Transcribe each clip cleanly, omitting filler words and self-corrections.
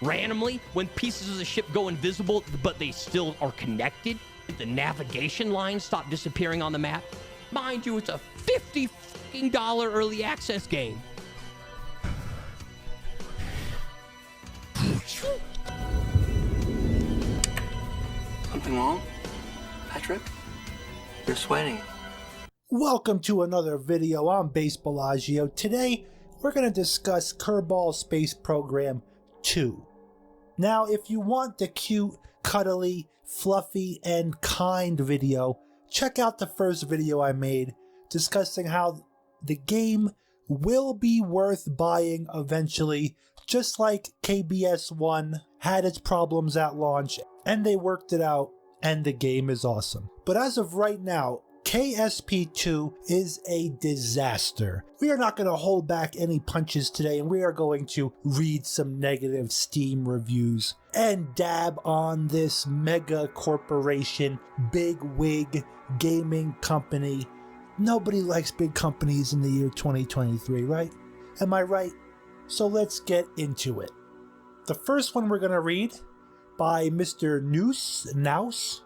Randomly, when pieces of the ship go invisible, but they still are connected, the navigation lines stop disappearing on the map. Mind you, it's a $50 early access game. Something wrong? Patrick? You're sweating. Welcome to another video. I'm BasedBellagio. Today, we're going to discuss Kerbal Space Program 2. Now, if you want the cute, cuddly, fluffy, and kind video, check out the first video I made discussing how the game will be worth buying eventually, just like KBS1 had its problems at launch, and they worked it out, and the game is awesome. But as of right now, KSP2 is a disaster. We are not going to hold back any punches today, and we are going to read some negative Steam reviews and dab on this mega corporation, big wig gaming company. Nobody likes big companies in the year 2023, right? Am I right? So let's get into it. The first one we're going to read by Mr. Nouse.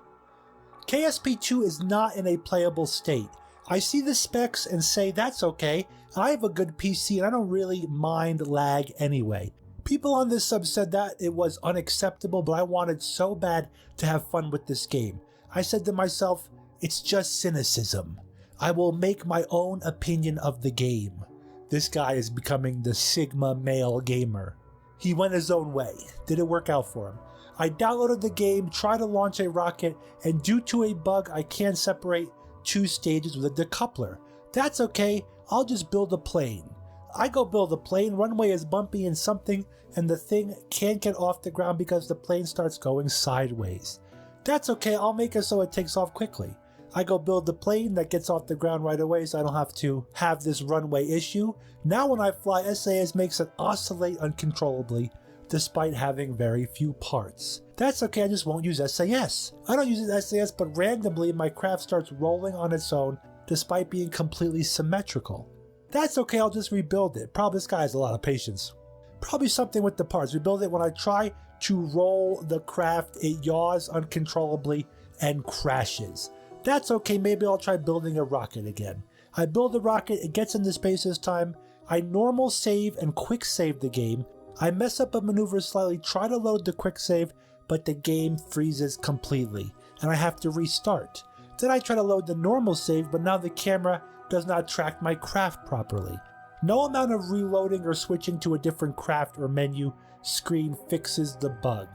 KSP2 is not in a playable state. I see the specs and say that's okay. I have a good PC and I don't really mind lag anyway. People on this sub said that it was unacceptable, but I wanted so bad to have fun with this game. I said to myself, it's just cynicism. I will make my own opinion of the game. This guy is becoming the Sigma male gamer. He went his own way. Did it work out for him? I downloaded the game, tried to launch a rocket, and due to a bug, I can't separate two stages with a decoupler. That's okay, I'll just build a plane. I go build a plane, runway is bumpy and something, and the thing can't get off the ground because the plane starts going sideways. That's okay, I'll make it so it takes off quickly. I go build the plane that gets off the ground right away so I don't have to have this runway issue. Now when I fly, SAS makes it oscillate uncontrollably, despite having very few parts. That's okay, I just won't use SAS. I don't use SAS, but randomly my craft starts rolling on its own despite being completely symmetrical. That's okay, I'll just rebuild it. Probably this guy has a lot of patience. Probably something with the parts. Rebuild it when I try to roll the craft, it yaws uncontrollably and crashes. That's okay, maybe I'll try building a rocket again. I build a rocket, it gets into space this time. I normal save and quick save the game. I mess up a maneuver slightly, try to load the quick save, but the game freezes completely, and I have to restart. Then I try to load the normal save, but now the camera does not track my craft properly. No amount of reloading or switching to a different craft or menu screen fixes the bug.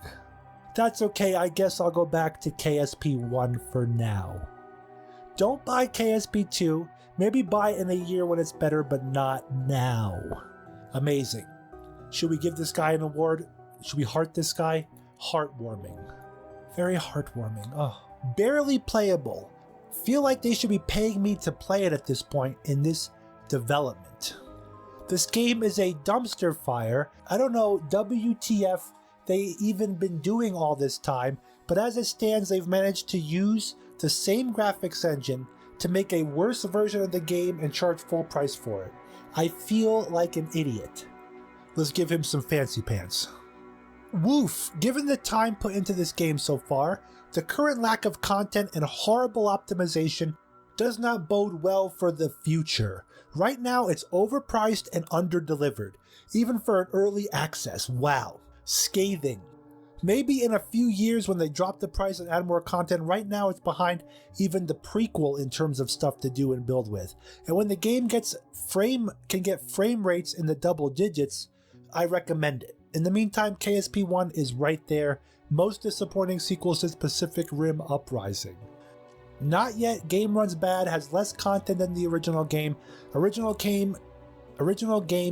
That's okay, I guess I'll go back to KSP1 for now. Don't buy KSP2, maybe buy it in a year when it's better, but not now. Amazing. Should we give this guy an award? Should we heart this guy? Heartwarming. Very heartwarming. Oh. Barely playable. Feel like they should be paying me to play it at this point in this development. This game is a dumpster fire. I don't know, WTF they even been doing all this time, but as it stands, they've managed to use the same graphics engine to make a worse version of the game and charge full price for it. I feel like an idiot. Let's give him some fancy pants. Woof! Given the time put into this game so far, the current lack of content and horrible optimization does not bode well for the future. Right now it's overpriced and underdelivered, even for an early access. Wow. Scathing. Maybe in a few years when they drop the price and add more content, right now it's behind even the prequel in terms of stuff to do and build with. And when the game can get frame rates in the double digits, I recommend it. In the meantime, KSP1 is right there. Most disappointing sequel since Pacific Rim Uprising. Not yet, game runs bad, has less content than the original game. Original game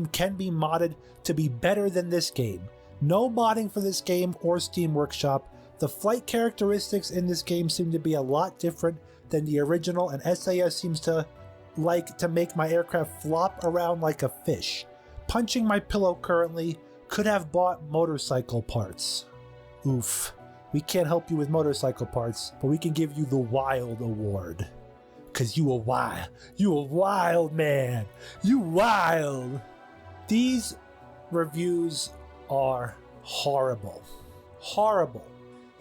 can be modded to be better than this game. No modding for this game or Steam Workshop. The flight characteristics in this game seem to be a lot different than the original, and SAS seems to like to make my aircraft flop around like a fish. Punching my pillow currently. Could have bought motorcycle parts. Oof. We can't help you with motorcycle parts, but we can give you the Wild Award. Cause you a wild. You a wild man. You wild. These reviews are horrible. Horrible.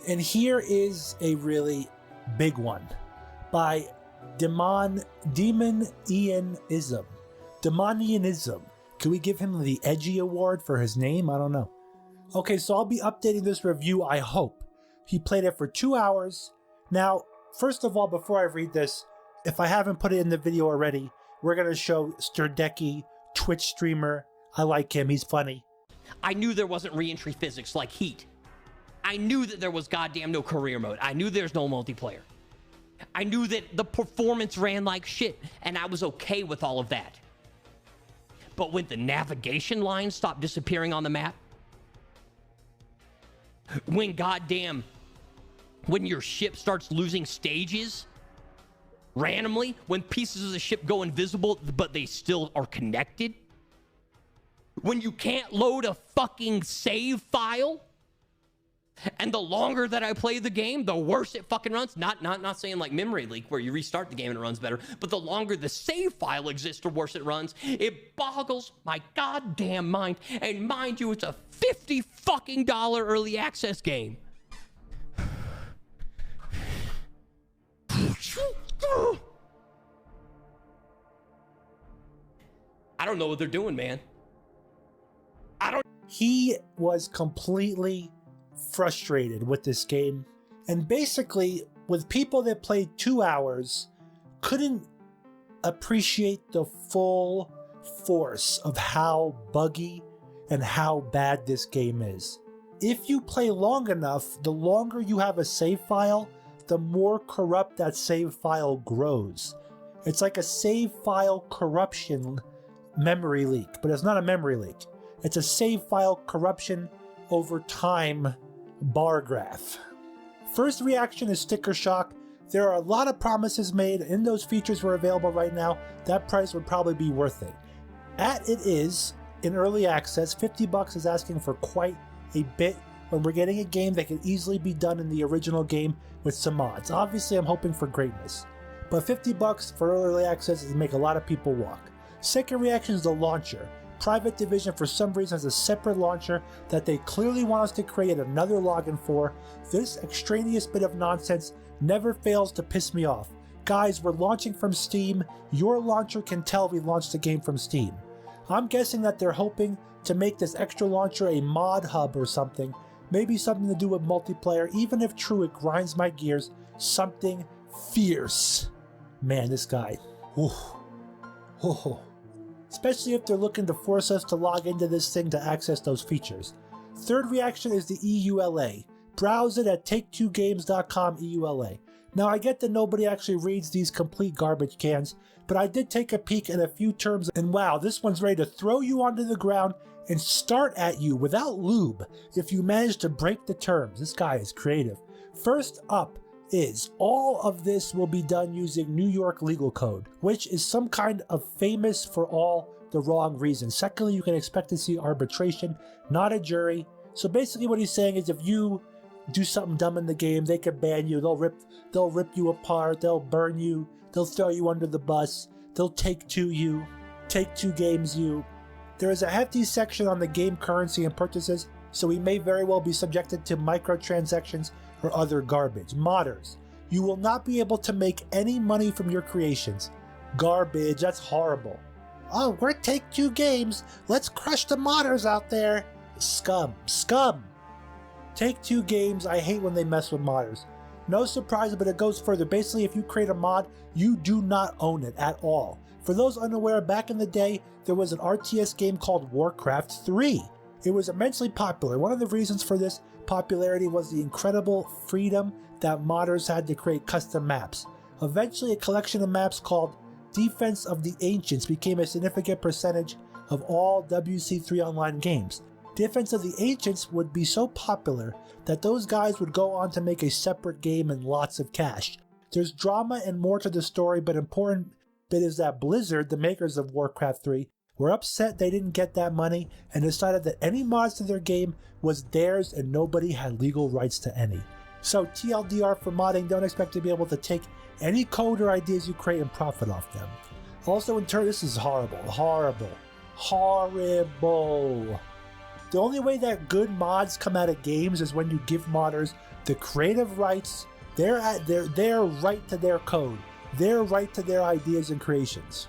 And here is a really big one by Demonianism. Demonianism. Can we give him the Edgy Award for his name? I don't know. Okay, so I'll be updating this review, I hope. He played it for 2 hours. Now, first of all, before I read this, if I haven't put it in the video already, we're going to show STAR-NWLT, Twitch streamer. I like him, he's funny. I knew there wasn't re-entry physics like Heat. I knew that there was goddamn no career mode. I knew there's no multiplayer. I knew that the performance ran like shit, and I was okay with all of that. But when the navigation lines stopped disappearing on the map, when your ship starts losing stages randomly, when pieces of the ship go invisible, but they still are connected, when you can't load a fucking save file, and the longer that I play the game, the worse it fucking runs. Not saying like memory leak where you restart the game and it runs better, but the longer the save file exists, the worse it runs. It boggles my goddamn mind. And mind you, it's a $50 fucking early access game. I don't know what they're doing, man. He was completely frustrated with this game, and basically with people that played 2 hours couldn't appreciate the full force of how buggy and how bad this game is. If you play long enough, the longer you have a save file, the more corrupt that save file grows. It's like a save file corruption memory leak, but it's not a memory leak. It's a save file corruption over time bar graph. First reaction is sticker shock. There are a lot of promises made, and those features were available right now. That price would probably be worth it. At it is, in early access, $50 is asking for quite a bit when we're getting a game that can easily be done in the original game with some mods. Obviously, I'm hoping for greatness, but $50 for early access is make a lot of people walk. Second reaction is the launcher. Private Division for some reason has a separate launcher that they clearly want us to create another login for. This extraneous bit of nonsense never fails to piss me off. Guys, we're launching from Steam. Your launcher can tell we launched the game from Steam. I'm guessing that they're hoping to make this extra launcher a mod hub or something. Maybe something to do with multiplayer. Even if true, it grinds my gears. Something fierce. Man, this guy. Ooh. Oh. Especially if they're looking to force us to log into this thing to access those features. Third reaction is the EULA. Browse it at take2games.com EULA. Now I get that nobody actually reads these complete garbage cans, but I did take a peek at a few terms, and wow, this one's ready to throw you onto the ground and start at you without lube if you manage to break the terms. This guy is creative. First up is all of this will be done using New York legal code, which is some kind of famous for all the wrong reasons. Secondly, you can expect to see arbitration, not a jury. So basically what he's saying is if you do something dumb in the game, they can ban you, they'll rip you apart, they'll burn you, they'll throw you under the bus, they'll take two games you. There is a hefty section on the game currency and purchases, so we may very well be subjected to microtransactions or other garbage. Modders, you will not be able to make any money from your creations. Garbage, that's horrible. Oh, we're Take-Two Games, let's crush the modders out there. Scum. Take-Two Games, I hate when they mess with modders. No surprise, but it goes further. Basically, if you create a mod, you do not own it at all. For those unaware, back in the day, there was an RTS game called Warcraft 3. It was immensely popular. One of the reasons for this popularity was the incredible freedom that modders had to create custom maps. Eventually, a collection of maps called Defense of the Ancients became a significant percentage of all WC3 online games. Defense of the Ancients would be so popular that those guys would go on to make a separate game and lots of cash. There's drama and more to the story, but important bit is that Blizzard, the makers of Warcraft 3, were upset they didn't get that money and decided that any mods to their game was theirs and nobody had legal rights to any. So TLDR for modding, don't expect to be able to take any code or ideas you create and profit off them. Also in turn, this is horrible. The only way that good mods come out of games is when you give modders the creative rights, their right to their code, their right to their ideas and creations.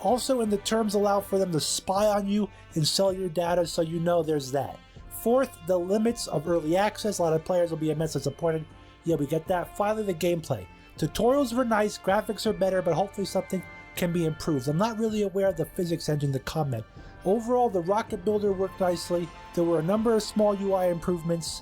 Also, in the terms allow for them to spy on you and sell your data, so you know there's that. Fourth, the limits of early access. A lot of players will be immensely disappointed. Yeah, we get that. Finally, the gameplay. Tutorials were nice, graphics are better, but hopefully something can be improved. I'm not really aware of the physics engine to comment. Overall, the rocket builder worked nicely. There were a number of small UI improvements.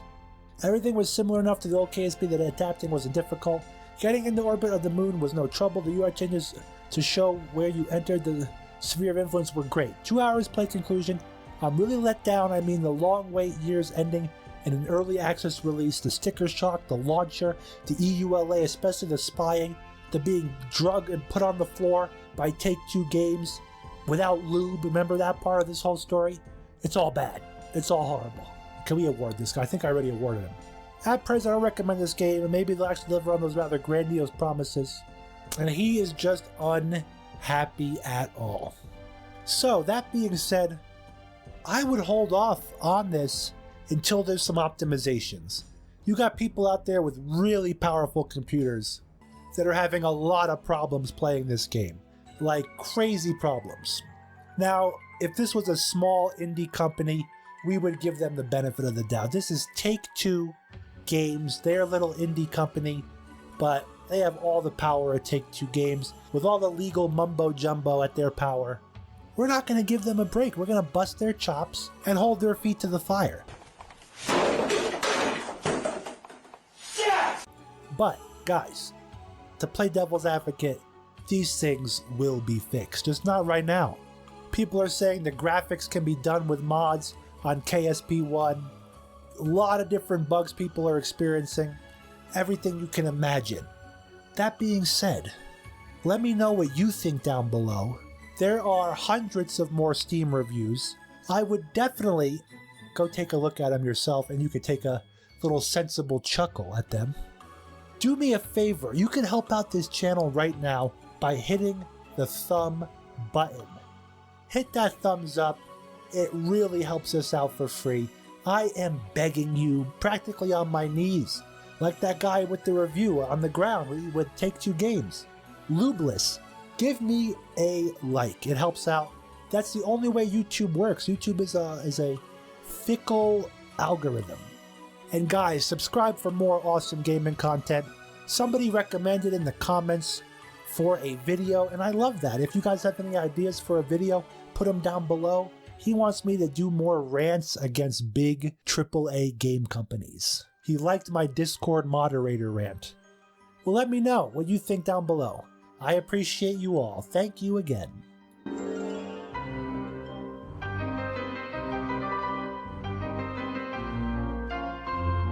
Everything was similar enough to the old KSP that adapting wasn't difficult. Getting into orbit of the moon was no trouble. The UI changes to show where you entered the sphere of influence were great. 2 hours play conclusion. I'm really let down. I mean, the long wait years ending in an early access release, the sticker shock, the launcher, the EULA, especially the spying, the being drugged and put on the floor by Take-Two Games without lube. Remember that part of this whole story? It's all bad. It's all horrible. Can we award this guy? I think I already awarded him. At present, I don't recommend this game, and maybe they'll actually deliver on those rather grandiose promises. And he is just unhappy at all. So, that being said, I would hold off on this until there's some optimizations. You got people out there with really powerful computers that are having a lot of problems playing this game. Like crazy problems. Now, if this was a small indie company, we would give them the benefit of the doubt. This is Take-Two Games, their little indie company, but they have all the power of Take-Two Games with all the legal mumbo jumbo at their power. We're not going to give them a break. We're going to bust their chops and hold their feet to the fire. But, guys, to play devil's advocate, these things will be fixed. Just not right now. People are saying the graphics can be done with mods on KSP1. A lot of different bugs people are experiencing. Everything you can imagine. That being said, let me know what you think down below. There are hundreds of more Steam reviews. I would definitely go take a look at them yourself, and you could take a little sensible chuckle at them. Do me a favor, you can help out this channel right now by hitting the thumb button. Hit that thumbs up. It really helps us out for free. I am begging you, practically on my knees, like that guy with the review on the ground with Take-Two Games. Lubeless, give me a like. It helps out. That's the only way YouTube works. YouTube is a fickle algorithm. And guys, subscribe for more awesome gaming content. Somebody recommended in the comments for a video, and I love that. If you guys have any ideas for a video, put them down below. He wants me to do more rants against big AAA game companies. He liked my Discord moderator rant. Well, let me know what you think down below. I appreciate you all. Thank you again.